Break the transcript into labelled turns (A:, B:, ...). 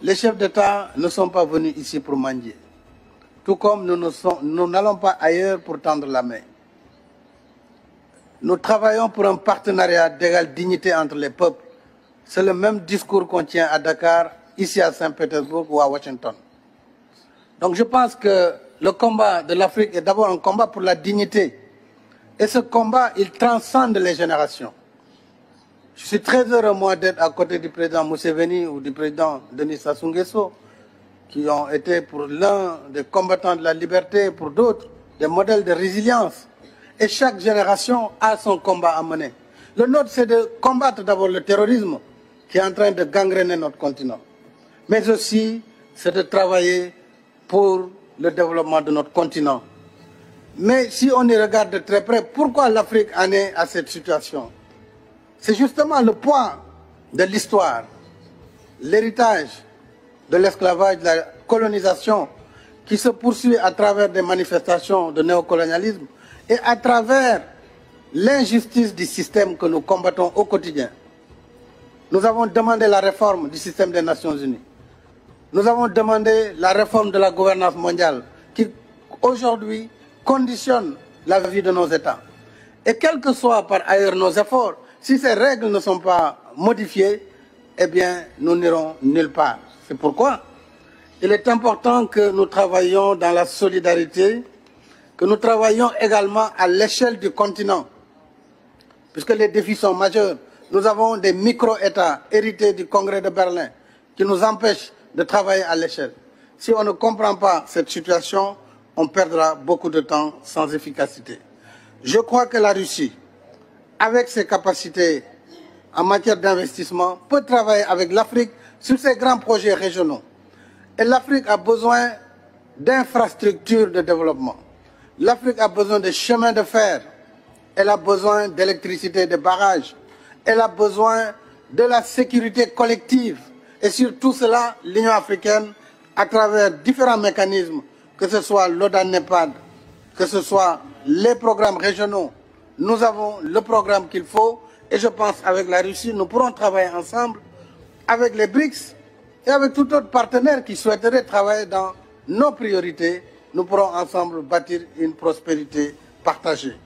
A: les chefs d'État ne sont pas venus ici pour mendier. Tout comme nous n'allons pas ailleurs pour tendre la main. Nous travaillons pour un partenariat d'égale dignité entre les peuples. C'est le même discours qu'on tient à Dakar, ici à Saint-Pétersbourg ou à Washington. Donc je pense que le combat de l'Afrique est d'abord un combat pour la dignité. Et ce combat, il transcende les générations. Je suis très heureux, moi, d'être à côté du président Museveni ou du président Denis Sassou Nguesso, qui ont été pour l'un des combattants de la liberté, pour d'autres, des modèles de résilience. Et chaque génération a son combat à mener. Le nôtre, c'est de combattre d'abord le terrorisme qui est en train de gangréner notre continent. Mais aussi, c'est de travailler pour le développement de notre continent. Mais si on y regarde de très près, pourquoi l'Afrique en est à cette situation? C'est justement le poids de l'histoire, l'héritage de l'esclavage, de la colonisation qui se poursuit à travers des manifestations de néocolonialisme et à travers l'injustice du système que nous combattons au quotidien. Nous avons demandé la réforme du système des Nations Unies. Nous avons demandé la réforme de la gouvernance mondiale qui, aujourd'hui, conditionne la vie de nos États. Et quels que soient par ailleurs nos efforts, si ces règles ne sont pas modifiées, eh bien, nous n'irons nulle part. C'est pourquoi il est important que nous travaillions dans la solidarité, que nous travaillions également à l'échelle du continent, puisque les défis sont majeurs. Nous avons des micro-États hérités du Congrès de Berlin qui nous empêchent de travailler à l'échelle. Si on ne comprend pas cette situation, on perdra beaucoup de temps sans efficacité. Je crois que la Russie, avec ses capacités en matière d'investissement, peut travailler avec l'Afrique sur ces grands projets régionaux. Et l'Afrique a besoin d'infrastructures de développement. L'Afrique a besoin de chemins de fer. Elle a besoin d'électricité, de barrages. Elle a besoin de la sécurité collective. Et sur tout cela, l'Union africaine, à travers différents mécanismes, que ce soit l'ODA-NEPAD, que ce soit les programmes régionaux, nous avons le programme qu'il faut. Et je pense qu'avec la Russie, nous pourrons travailler ensemble avec les BRICS et avec tout autre partenaire qui souhaiterait travailler dans nos priorités. Nous pourrons ensemble bâtir une prospérité partagée.